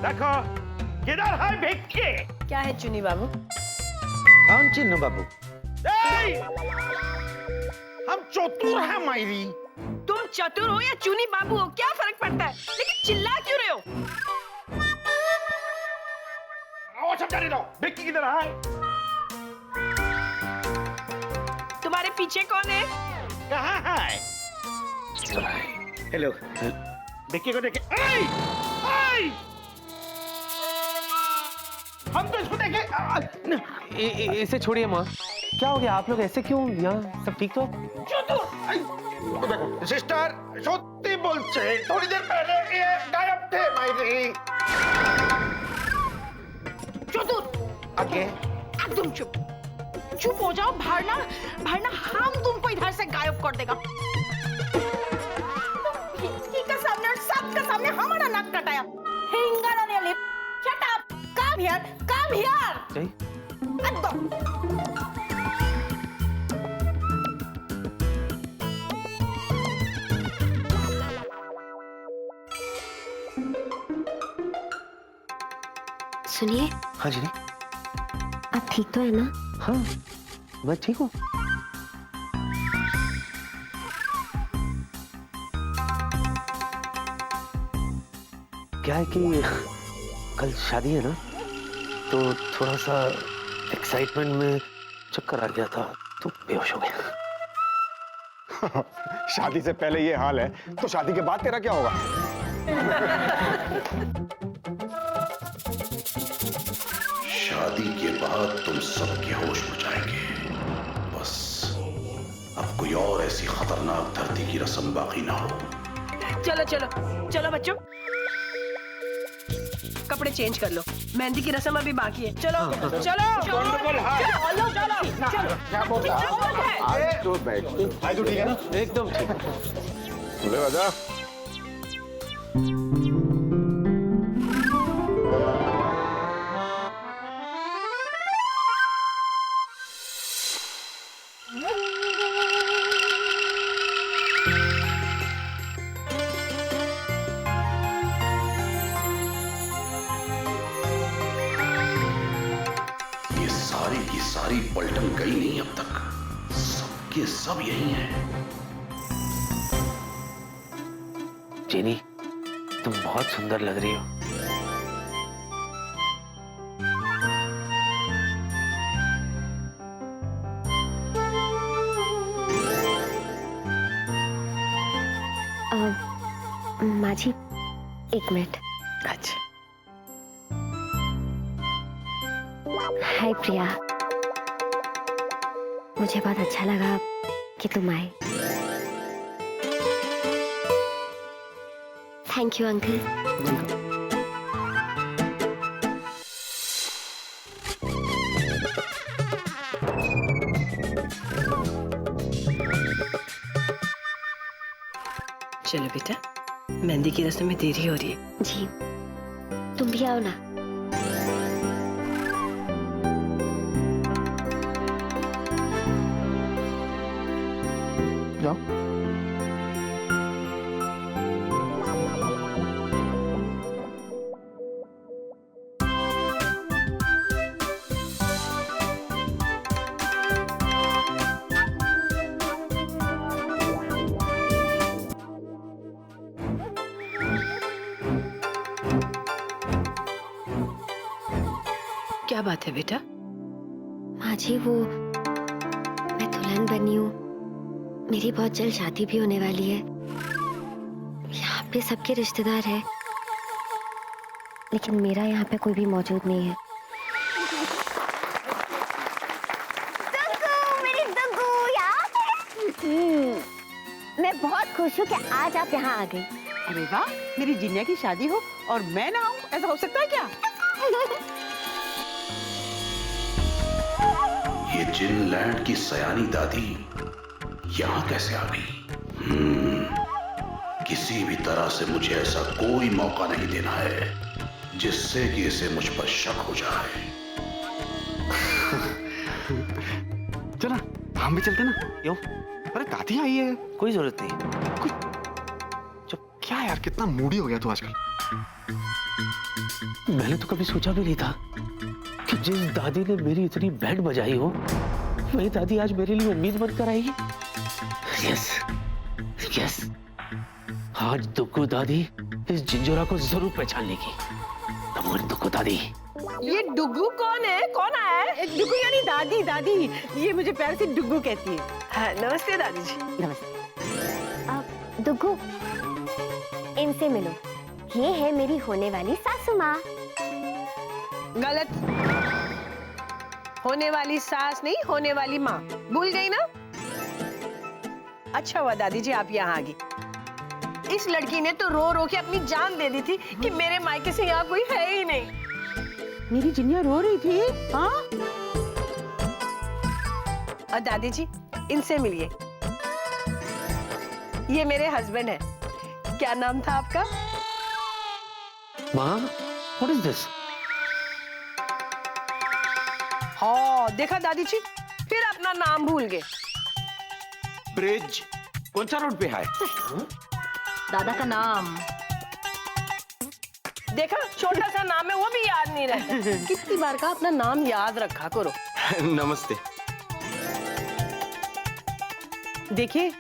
देखो किधर है भिक्की? क्या है चुनी बाबू? कौन चिन्नू बाबू? हम चतुर हैं मायरी। तुम चतुर हो या चुनी बाबू हो, क्या फर्क पड़ता है? लेकिन चिल्ला क्यों रहे हो? आओ सब जाने दो। भिक्की किधर है? तुम्हारे पीछे कौन है? कहाँ है? हेलो। भिक्की को देखे। ऐ! ऐ! हम तो इसको देखे। इसे छोड़िए माँ। क्या हो गया? आप लोग ऐसे क्यों? यहाँ सब ठीक तो? देखो सिस्टर सत्य बोलছে थोड़ी देर पहले ये गायब थे मायरी। चतुर आगे एकदम चुप हो जाओ। भाड़ना हम तुमको इधर से गायब कर देगा। भिक्की का सामने और सबका सामने हमारा नाक कटाया। हिंगा ने lip shut up. Come here जय एकदम। सुनिए। हाँ जी। आप ठीक तो है ना? हाँ मैं ठीक हूँ। क्या है कि कल शादी है ना, तो थोड़ा सा एक्साइटमेंट में चक्कर आ गया था तो बेहोश हो गया। शादी से पहले ये हाल है तो शादी के बाद तेरा क्या होगा? शादी के बाद तुम सबके होश उड़ जाएंगे। बस अब कोई और ऐसी खतरनाक धरती की रस्म बाकी ना हो। चलो बच्चों, कपड़े चेंज कर लो। मेहंदी की रस्म अभी बाकी है। चलो आज तो बैठ आज तो ठीक है ना? एकदम ठीक। बोले राजा। सारी पलटन गई नहीं अब तक। सबके सब यही हैं। जेनी तुम बहुत सुंदर लग रही हो। माँ जी एक मिनट। अच्छा। हाय प्रिया, मुझे बहुत अच्छा लगा कि तुम आए। Thank you uncle. चलो बेटा, मेहंदी की रस्म में देरी हो रही है। जी तुम भी आओ ना। जाओ। क्या बात है बेटा? माँ जी वो मैं दुल्हन बनी हूँ, मेरी बहुत जल्द शादी भी होने वाली है। यहाँ पे सबके रिश्तेदार हैं, लेकिन मेरा यहाँ पे कोई भी मौजूद नहीं है। मेरी दुगू यहाँ पे। मैं बहुत खुश हूँ कि आज आप यहाँ आ गई। अरे वाह, मेरी जिन्या की शादी हो और मैं ना आऊँ, ऐसा हो सकता है क्या? ये जिनलैंड की सयानी दादी यहाँ कैसे आ गई? किसी भी तरह से मुझे ऐसा कोई मौका नहीं देना है जिससे कि इसे मुझ पर शक हो जाए। चला हम भी चलते ना। क्यों? अरे दादी आई है। कोई जरूरत नहीं। क्या यार, कितना मूडी हो गया तू आजकल। मैंने तो कभी सोचा भी नहीं था कि जिस दादी ने मेरी इतनी बैंड बजाई हो वही दादी आज मेरे लिए उम्मीद बनकर आएगी। यस यस, आज दुग्गू दादी इस जिंजोरा को जरूर पहचान लेगी। कम ऑन दुग्गू दादी। ये डुगू कौन है? कौन आया है? डुगू यानी दादी। दादी ये मुझे प्यार से डुगू कहती है। नमस्ते दादी जी। नमस्ते। दुग्गू, इनसे मिलो, ये है मेरी होने वाली सासू माँ। गलत, होने वाली सास नहीं, होने वाली माँ। भूल गई ना? अच्छा हुआ दादी जी आप यहाँ आ गई। इस लड़की ने तो रो रो के अपनी जान दे दी थी कि मेरे मायके से यहाँ कोई है ही नहीं। मेरी जिन्निया रो रही थी। हाँ? और दादी जी इनसे मिलिए, ये मेरे हस्बैंड है। क्या नाम था आपका? माँ, व्हाट इज दिस? हाँ देखा दादी जी, फिर अपना नाम भूल गए। ब्रिज कौन सा रोड पे है? दादा का नाम देखा, छोटा सा नाम है वो भी याद नहीं रहता। कितनी बार का अपना नाम याद रखा करो। नमस्ते। देखिए,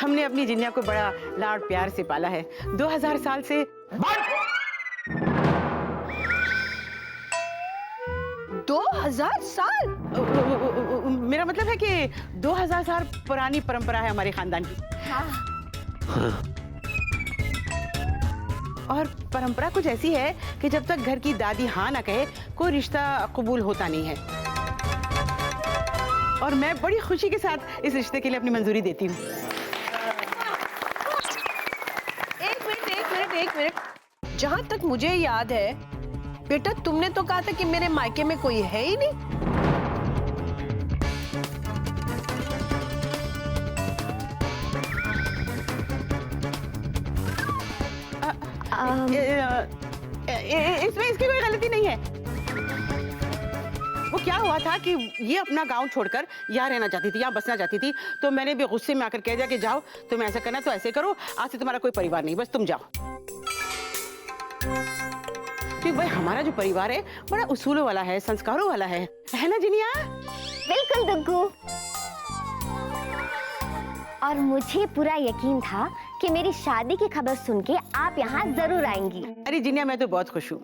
हमने अपनी जिन्निया को बड़ा लाड प्यार से पाला है। 2000 साल से। 2000 साल? मेरा मतलब है कि 2000 साल पुरानी परंपरा है हमारे खानदान की। और परंपरा कुछ ऐसी है कि जब तक घर की दादी हाँ ना कहे कोई रिश्ता कबूल होता नहीं है। और मैं बड़ी खुशी के साथ इस रिश्ते के लिए अपनी मंजूरी देती हूँ। एक मिनट, जहाँ तक मुझे याद है बेटा, तुमने तो कहा था कि मेरे मायके में कोई है ही नहीं। इसमें इसकी कोई गलती नहीं है। वो क्या हुआ था कि ये अपना गांव छोड़कर यहाँ रहना चाहती थी, यहाँ बसना चाहती थी। तो मैंने भी गुस्से में आकर कह दिया कि जाओ, तुम्हें ऐसा करना तो ऐसे करो, आज से तुम्हारा कोई परिवार नहीं, बस तुम जाओ। क्योंकि भाई हमारा जो परिवार है बड़ा उसूलों वाला है, संस्कारों वाला है ना जिनिया? बिल्कुल दुग्गू। और मुझे पूरा यकीन था कि मेरी शादी की खबर सुन के आप यहाँ जरूर आएंगी। अरे जिनिया, मैं तो बहुत खुश हूँ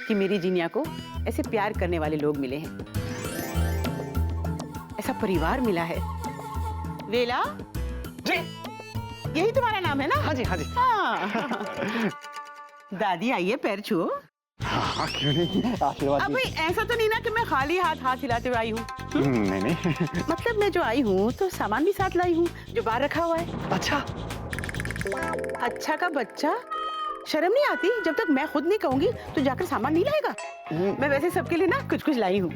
कि मेरी जिनिया को ऐसे प्यार करने वाले लोग मिले हैं, ऐसा परिवार मिला है। वेला जी, यही तुम्हारा नाम है ना? हाँ जी हाँ जी। हाँ। दादी आइए, पैर छुओ। हाँ क्यों नहीं, आशीर्वाद अब भाई ऐसा तो नहीं ना कि मैं खाली हाथ हिलाते हुए आई हूँ। नहीं नहीं। मतलब मैं जो आई हूँ तो सामान भी साथ लाई हूँ जो बाहर रखा हुआ है। अच्छा, अच्छा का बच्चा, शर्म नहीं आती? जब तक मैं खुद नहीं कहूंगी तो जाकर सामान नहीं लाएगा। मैं वैसे सबके लिए ना कुछ कुछ लाई हूँ।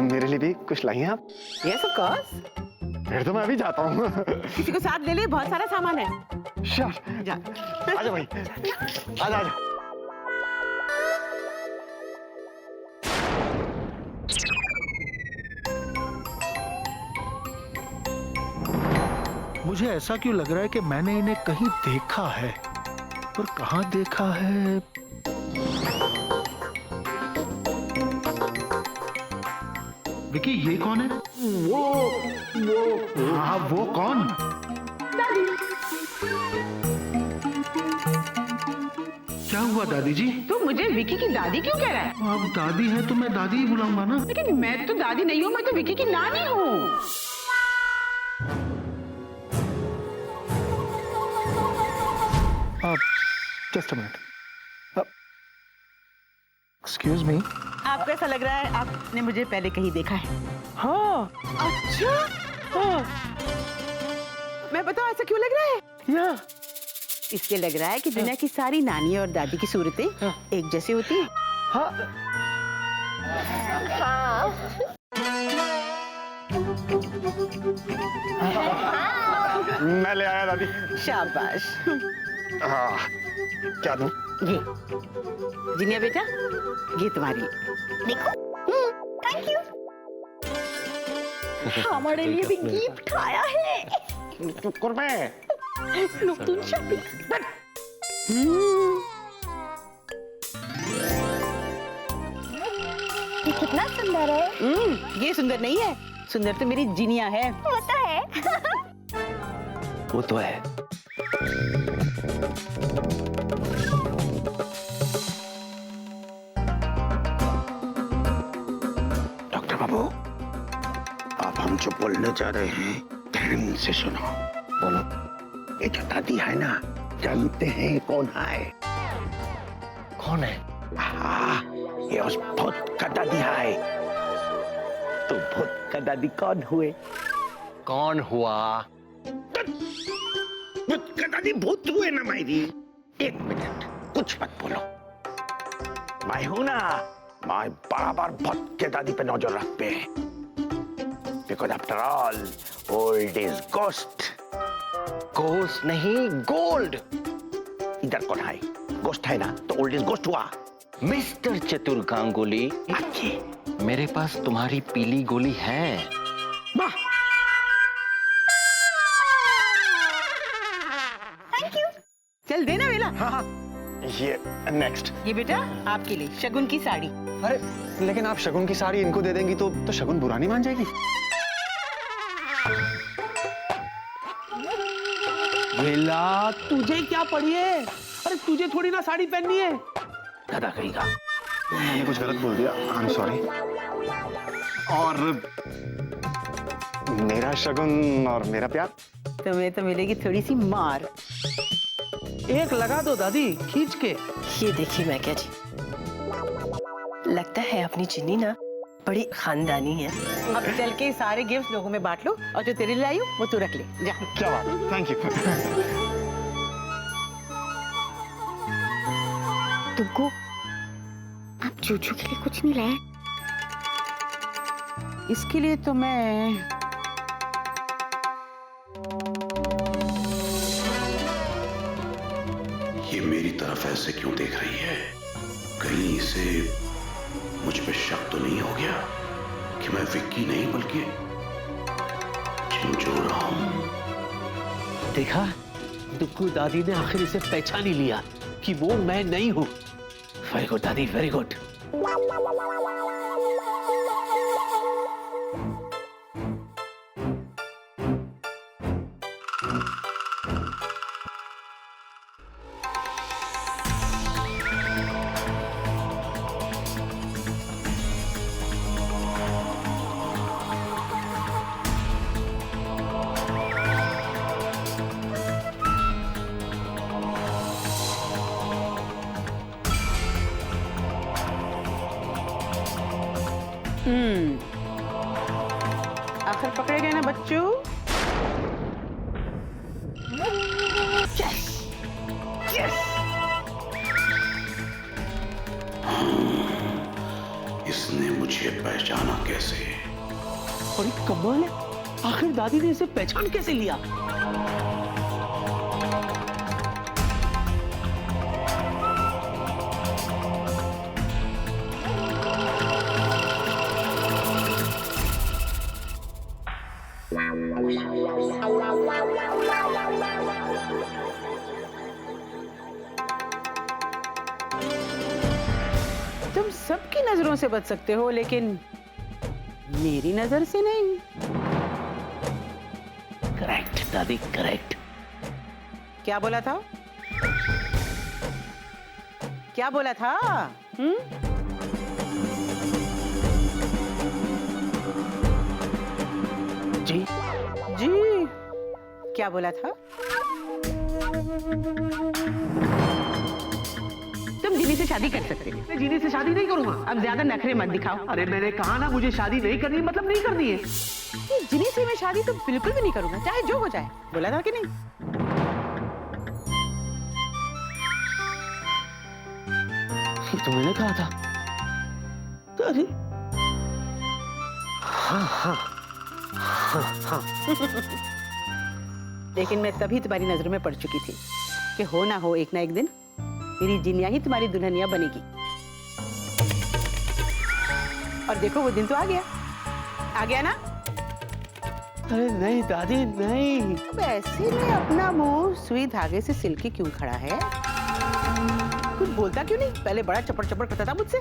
मेरे लिए भी कुछ लाई हैं आप? Yes of course. फिर तो मैं अभी जाता हूँ। किसी को साथ ले ले, बहुत सारा सामान है। श्योर। जा। आजा भाई, आजा आजा। मुझे ऐसा क्यों लग रहा है कि मैंने इन्हें कहीं देखा है, पर कहाँ देखा है? विकी, ये कौन है? वो हाँ, वो कौन? क्या हुआ दादी जी? तो मुझे विकी की दादी क्यों कह रहा है? आप दादी है तो मैं दादी ही बुलाऊंगा ना। लेकिन मैं तो दादी नहीं हूँ, मैं तो विकी की नानी हूँ। Just a minute. Excuse me. आपको ऐसा लग रहा है आपने मुझे पहले कहीं देखा है? हाँ। अच्छा। हाँ। मैं बताऊं ऐसा क्यों लग रहा है? या इसलिए लग रहा है कि दुनिया की सारी नानी और दादी की सूरतें एक जैसी होती हैं। हाँ। मैं ले आया दादी। शाबाश। हाँ, क्या दूं? ये जिनिया बेटा, ये तुम्हारी। देखो, थैंक यू। हमारे लिए भी गिफ्ट आया है। कुर्बे, নতুন শাড়ি। ये कितना सुंदर है। ये सुंदर नहीं है, सुंदर तो मेरी जिनिया है। वो तो है। वो तो है। डॉक्टर बाबू, अब हम जो बोलने जा रहे हैं ध्यान से सुनो। बोलो। ये जो दादी है ना, जानते हैं कौन है? कौन है? ये उस भूत का दादी है। तो भूत का दादी कौन हुए? कौन हुआ? भूत का दादी भूत हुए ना मेरी। एक मिनट, कुछ मत बोलो। मैं हूं ना, मैं बराबर भूत के दादी पे नजर रखते हैं। Because after all, old is ghost. Ghost नहीं, gold. इधर कौन है? Ghost है ना, तो old is ghost हुआ। मिस्टर चतुर गांगुली, अच्छी। मेरे पास तुम्हारी पीली गोली है। वाह। चल देना वेला। हाँ, ये नेक्स्ट। ये बेटा आपके लिए शगुन की साड़ी। अरे लेकिन आप शगुन की साड़ी इनको दे देंगी तो शगुन बुरा नहीं मान जाएगी? वेला, तुझे क्या पड़ी है? अरे तुझे थोड़ी ना साड़ी पहननी है। दादा कहेगा। मैंने कुछ गलत बोल दिया, आई एम सॉरी। और मेरा शगुन और मेरा प्यार तुम्हें तो मिलेगी थोड़ी सी मार। एक लगा दो दादी, खींच के। ये देखिए मैं क्या जी, लगता है अपनी जिन्नी ना बड़ी खानदानी है। अब चल के सारे गिफ्ट लोगों में बांट लो और जो तेरे लिए लाई हूँ वो तू रख ले जा। क्या बात, थैंक यू। तुमको आप चूचू के लिए कुछ नहीं लाए? इसके लिए तो मैं ये मेरी तरफ ऐसे क्यों देख रही है? कहीं इसे मुझ पे शक तो नहीं हो गया कि मैं विक्की नहीं बल्कि चिंजो रहा हूं? देखा, दुक्कू दादी ने आखिर इसे पहचान ही लिया कि वो मैं नहीं हूं। वेरी गुड दादी, वेरी गुड। आखिर पकड़े गए ना बच्चों। इसने मुझे पहचाना कैसे? बड़ी कमाल है, आखिर दादी ने इसे पहचान कैसे लिया? तुम सबकी नजरों से बच सकते हो लेकिन मेरी नजर से नहीं। करेक्ट दादी, करेक्ट। क्या बोला था? क्या बोला था? जी जी क्या बोला था? तुम जिनी से शादी कर सकते हो। मैं जीनी से शादी नहीं करूंगा। अब ज्यादा नखरे मत दिखाओ। अरे मैंने कहा ना, मुझे शादी नहीं करनी, मतलब नहीं करनी है। जिनी से मैं शादी तो बिल्कुल भी नहीं करूंगा, चाहे जो हो जाए। बोला था कि नहीं? ये तो मैंने कहा था। अरे हाँ हाँ हाँ हाँ। लेकिन मैं तभी तुम्हारी नजरों में पड़ चुकी थी कि हो ना हो एक ना एक दिन मेरी जिनिया ही तुम्हारी दुल्हनिया बनेगी। और देखो वो दिन तो आ गया ना। अरे नहीं दादी नहीं। वैसे में अपना मुंह सुई धागे से सिल के क्यों खड़ा है? कुछ बोलता क्यों नहीं? पहले बड़ा चपड़ चपड़ करता था मुझसे।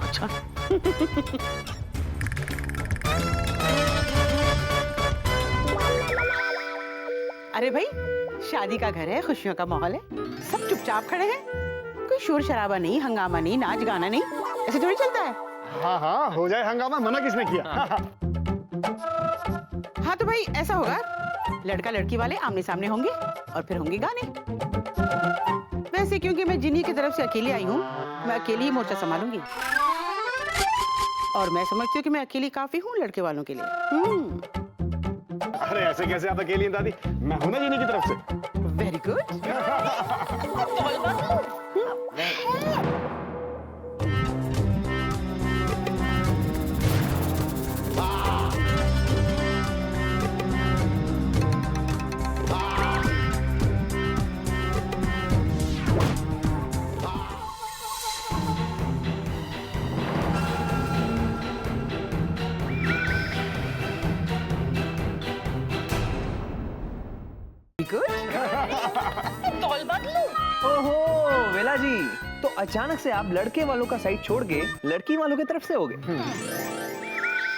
अच्छा अरे भाई, शादी का घर है, खुशियों का माहौल है, सब चुपचाप खड़े हैं। कोई शोर शराबा नहीं, हंगामा नहीं, नाच गाना नहीं, ऐसे थोड़ी चलता है। हाँ हाँ हो जाए हंगामा, मना किसने किया? हाँ तो भाई ऐसा होगा, लड़का लड़की वाले आमने सामने होंगे और फिर होंगे गाने। वैसे क्योंकि मैं जिन्हीं की तरफ से अकेली आई हूँ, मैं अकेली ही मोर्चा संभालूंगी। और मैं समझती हूँ कि मैं अकेली काफी हूँ लड़के वालों के लिए। अरे ऐसे कैसे आप अकेली हैं दादी? मैं हूं ना जिन्हीं की तरफ से। Very good. ओहो वेला जी, तो अचानक से आप लड़के वालों का साइड छोड़ के लड़की वालों की तरफ से हो गए।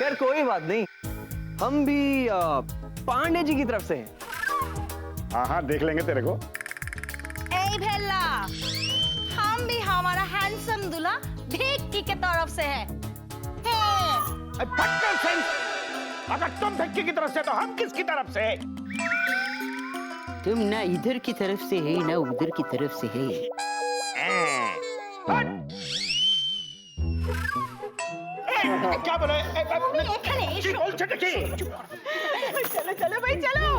यार कोई बात नहीं, हम भी पांडे जी की तरफ से हैं। हाँ हाँ देख लेंगे तेरे को। ए भेला, हम भी हमारा हैंडसम दूल्हा भिक्की के तरफ से है। अगर तुम भिक्की की तरफ से तो हम किसकी तरफ से? तुम ना इधर की तरफ से है ना उधर की तरफ से है। क्या बोले? चलो चलो भाई चलो।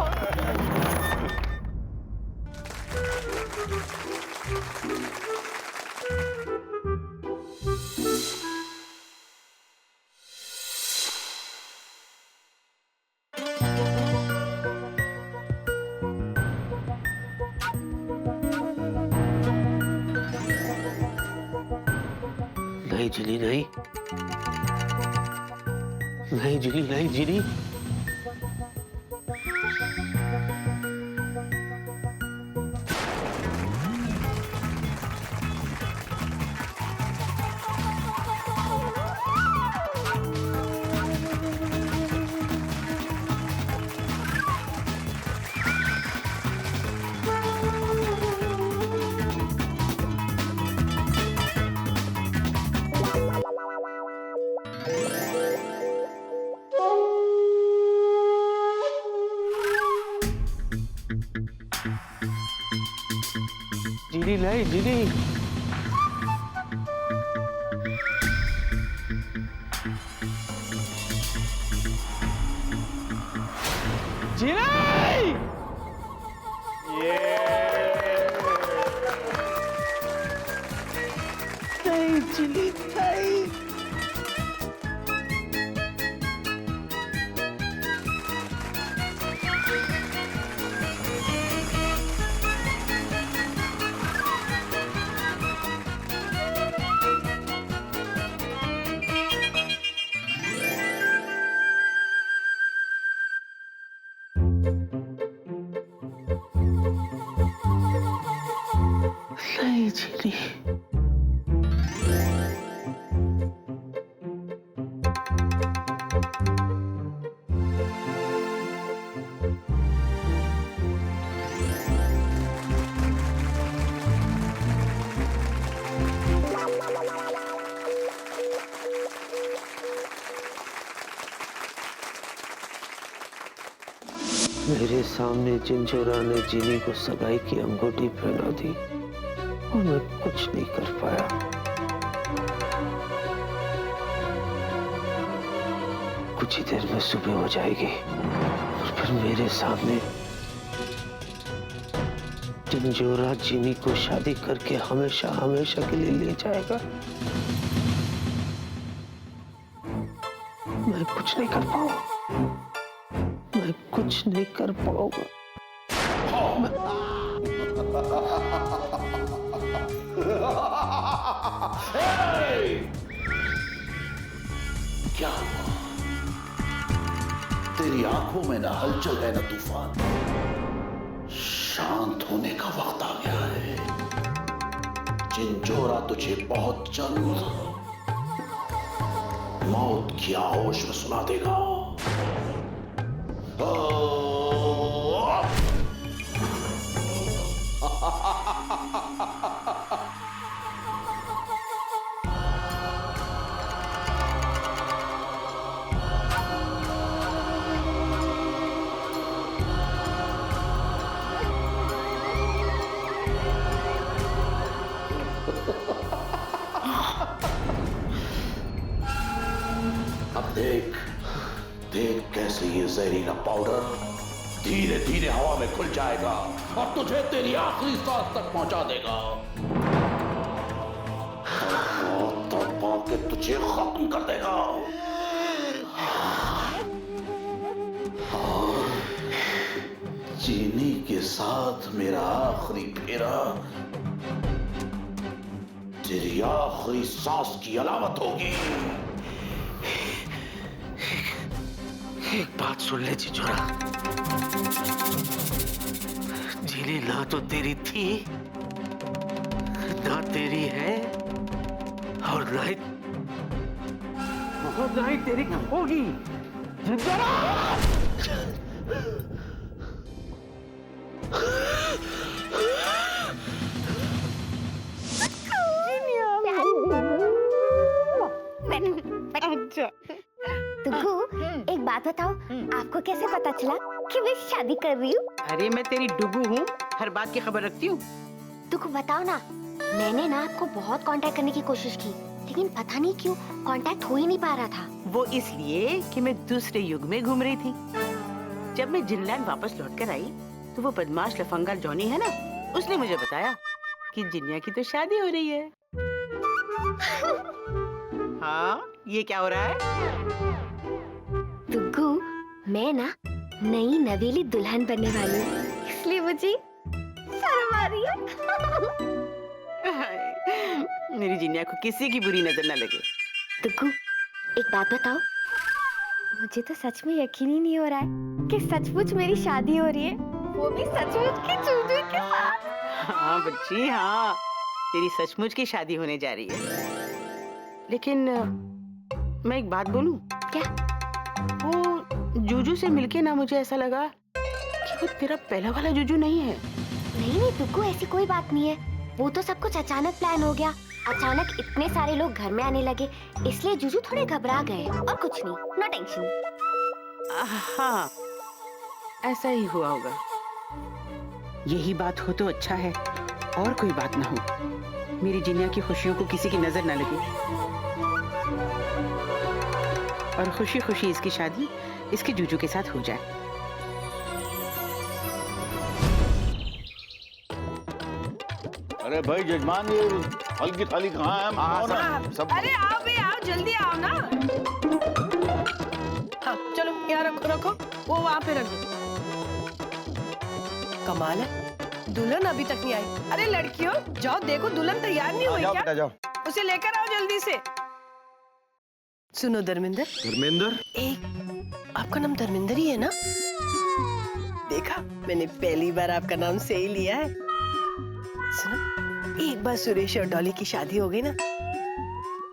नहीं जिनी नहीं, नहीं जिनी नहीं जिनी। जिनी नहीं जिनी। जिनी! नहीं जिनी नहीं। नहीं जिनी। मेरे सामने चिंचोरा ने जिनी को सगाई की अंगूठी पहना दी और मैं कुछ नहीं कर पाया। कुछ ही देर में सुबह हो जाएगी और फिर मेरे सामने चिंचोरा जिनी को शादी करके हमेशा हमेशा के लिए ले जाएगा। मैं कुछ नहीं कर पाऊंगा, मैं कुछ नहीं कर पाऊंगा। क्या हुआ? तेरी आंखों में ना हलचल है ना तूफान। शांत होने का वक्त आ गया है। चिंचोरा तुझे बहुत जल्द मौत की आहोश में सुला देगा। अब देख देख कैसे ये जहरीला पाउडर धीरे धीरे हवा में खुल जाएगा और तुझे तेरी आखिरी सांस तक पहुंचा देगा। तड़पा के तुझे खत्म कर देगा। और चीनी के साथ मेरा आखिरी फेरा तेरी आखिरी सांस की अलामत होगी। एक बात सुन ले चिंचोरा, झीली ना तो तेरी थी ना तेरी है और ना ही तेरी होगी। चिंचोरा! तुगु, एक बात बताओ, आपको कैसे पता चला कि मैं शादी कर रही हूँ? अरे मैं तेरी डुगू हूँ, हर बात की खबर रखती हूँ। तुगु बताओ ना, मैंने ना आपको बहुत कांटेक्ट करने की कोशिश की, लेकिन पता नहीं क्यों कांटेक्ट हो ही नहीं पा रहा था। वो इसलिए कि मैं दूसरे युग में घूम रही थी। जब मैं जिनलैंड वापस लौट कर आई तो वो बदमाश लफंगा जॉनी है ना, उसने मुझे बताया कि जिनिया की तो शादी हो रही है। हाँ, ये क्या हो रहा है? तुगु, मैं ना नई नवेली दुल्हन बनने वाली हूँ, इसलिए मुझे शर्म आ रही है। मेरी जिनिया को किसी की बुरी नजर न लगे। तुगु, एक बात बताओ, मुझे तो सच में यकीन ही नहीं हो रहा है कि सचमुच मेरी शादी हो रही है, वो भी सचमुच की चूजू के साथ। हाँ बच्ची, हाँ, तेरी सचमुच की शादी होने जा रही है। लेकिन मैं एक बात बोलूं? क्या? वो जूजू से मिलके ना मुझे ऐसा लगा कि वो तेरा पहला वाला जूजू नहीं है। नहीं तुगु, ऐसी कोई बात नहीं है, वो तो सब कुछ अचानक प्लान हो गया। अचानक इतने सारे लोग घर में आने लगे, इसलिए जूजू थोड़े घबरा गए, और कुछ नहीं, नो टेंशन। हाँ, ऐसा ही हुआ होगा। यही बात हो तो अच्छा है, और कोई बात ना हो। मेरी जिनिया की खुशियों को किसी की नजर ना लगे, और खुशी खुशी इसकी शादी इसके जूजू के साथ हो जाए। अरे भाई जजमान, ये फल की थाली कहाँ है? सब अरे आओ भी आओ, जल्दी आओ ना। हाँ चलो, यहाँ रखो रखो, वो वहाँ पे रख दो। कमाल है, दुल्हन अभी तक नहीं आई। अरे लड़कियों, जाओ देखो दुल्हन तैयार नहीं हुई क्या? जाओ। उसे लेकर आओ जल्दी से। सुनो धर्मेंद्र। धर्मेंद्र? एक, आपका नाम धर्मेंद्र ही है ना? देखा, मैंने पहली बार आपका नाम सही लिया है। सुनो, एक बार सुरेश और डॉली की शादी हो गई ना,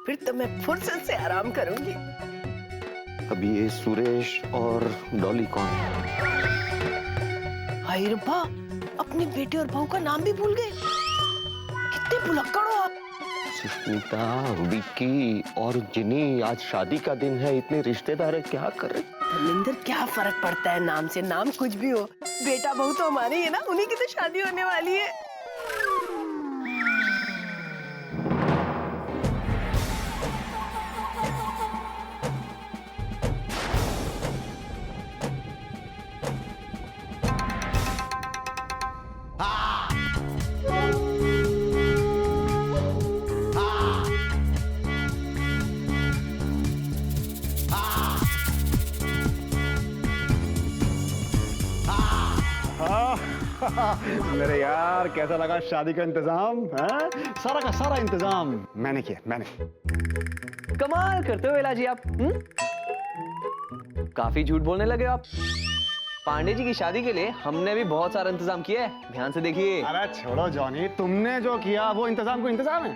फिर तो मैं फुर्सत से आराम करूंगी। अभी ये सुरेश और डॉली कौन? हाय रब्बा, अपने बेटे और बहू का नाम भी भूल गए। कितने भुलक्कड़ हो आप। सुष्मिता, विक्की और जिनी, आज शादी का दिन है, इतने रिश्तेदार है, क्या करें? धर्मेंद्र, क्या फर्क पड़ता है नाम से, नाम कुछ भी हो, बेटा बहू तो हमारे ही है ना, उन्हीं की तो शादी होने वाली है। मेरे यार, कैसा लगा शादी का इंतजाम? सारा का सारा इंतजाम मैंने किया, मैंने। कमाल करते हो वेला जी आप। काफी झूठ बोलने लगे हो आप। पांडे जी की शादी के लिए हमने भी बहुत सारा इंतजाम किया है, ध्यान से देखिए। अरे छोड़ो जॉनी, तुमने जो किया वो इंतजाम को इंतजाम है।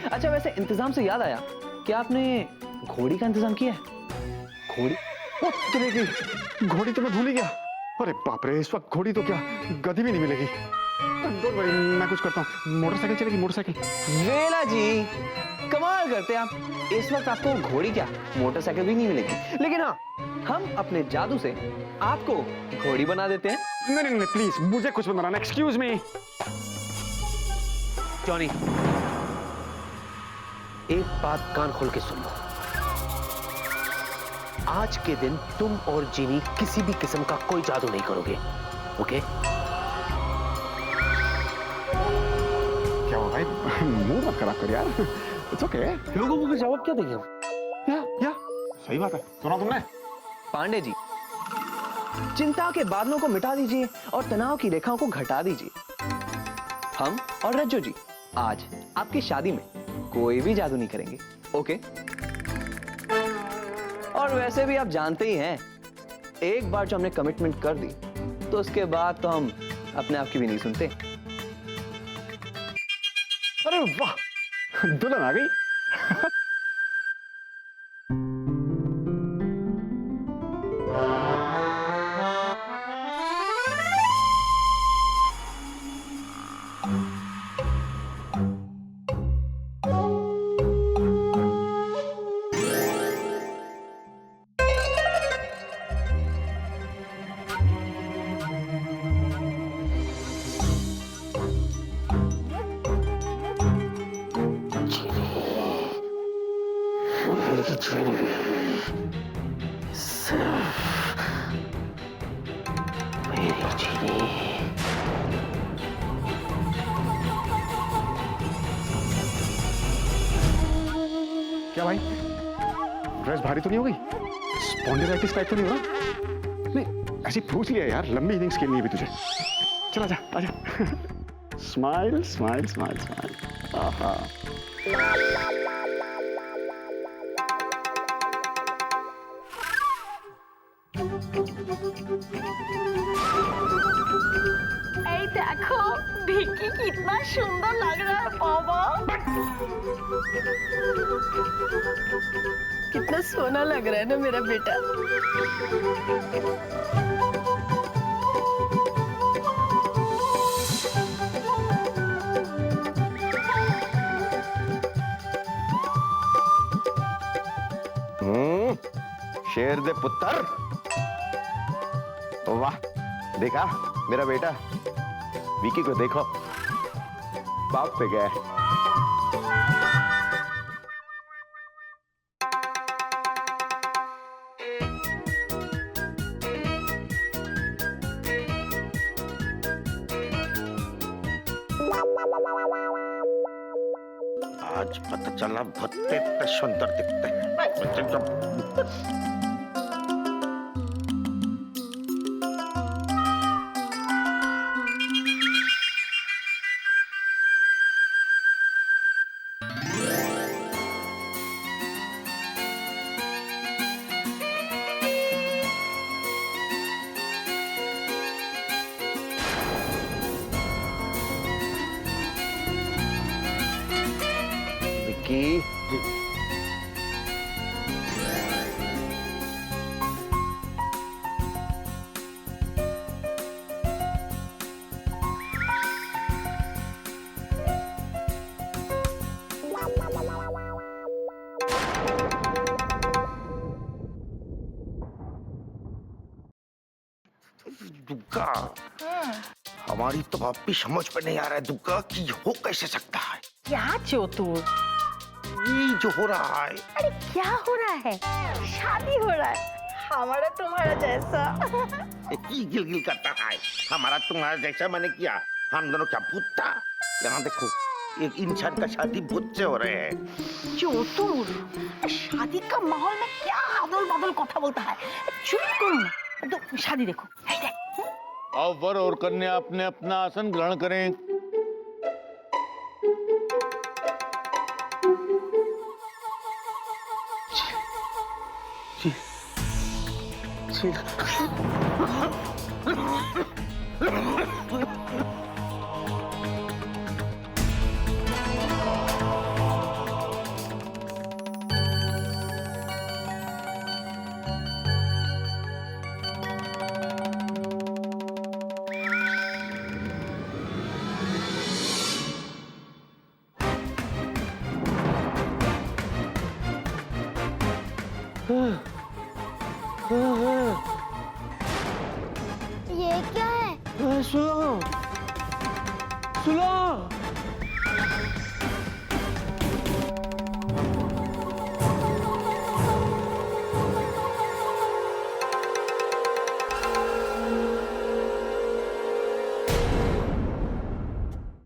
अच्छा वैसे इंतजाम से याद आया, क्या आपने घोड़ी का इंतजाम किया है? घोड़ी? चलेगी घोड़ी तो मैं भूल ही गया। अरे बाप रे, इस वक्त घोड़ी तो क्या गधी भी नहीं मिलेगी। डोंट वरी, मैं कुछ करता हूँ। मोटरसाइकिल चलेगी, मोटरसाइकिल। वेला जी कमाल करते हैं आप। इस वक्त आपको घोड़ी क्या मोटरसाइकिल भी नहीं मिलेगी, लेकिन हाँ हम अपने जादू से आपको घोड़ी बना देते हैं। नहीं नहीं नहीं प्लीज, मुझे कुछ बनाना। Excuse me. जॉनी, एक बात कान खोल के सुन लो। आज के दिन तुम और जीनी किसी भी किस्म का कोई जादू नहीं करोगे, ओके? क्या हुआ भाई, मुंह मत खराब कर यार। It's okay. लोगों को जवाब क्या देंगे हम? या सही बात है, सुना तुमने? पांडे जी चिंता के बादलों को मिटा दीजिए और तनाव की रेखाओं को घटा दीजिए। हम और रज्जो जी आज आपकी शादी में कोई भी जादू नहीं करेंगे, ओके? और वैसे भी आप जानते ही हैं, एक बार जो हमने कमिटमेंट कर दी तो उसके बाद तो हम अपने आप की भी नहीं सुनते। अरे वाह, दुल्हन आ गई। क्या भाई, ड्रेस भारी तो नहीं हो गई? स्पॉन्डिलाइटिस टाइप तो नहीं हो रहा? नहीं ऐसी पूछ लिया यार, लंबी इनिंग्स खेलनी है भी तुझे। चल आजा आजा। Smile smile smile smile. आहा। देखो भिक्की कितना सुंदर लग रहा है बाबा। कितना सोना लग रहा है ना मेरा बेटा। शेर दे पुत्र, वाह देखा मेरा बेटा। विकी को देखो, बाप पे गया है। आज पता चला भत्ते इतने सुंदर दिखते हैं। विकी दुग्गा, हमारी तो अब भी समझ में नहीं आ रहा है दुग्गा कि हो कैसे सकता है। क्या चोतुर, ये जो हो रहा है। अरे क्या हो रहा है? शादी हो रहा है हमारा तुम्हारा जैसा। ये गिल करता है, हमारा तुम्हारा जैसा मैंने किया। हम दोनों क्या भूत था? यहाँ देखो, एक इंसान का शादी भूत से हो रहे हैं। चोतुर, शादी का माहौल में क्या आदल बदल कथा बोलता है। चुप करो ना, तो शादी देखो। अब वर और कन्या अपने अपना आसन ग्रहण करें। फील। ये क्या है? सुनो सुनो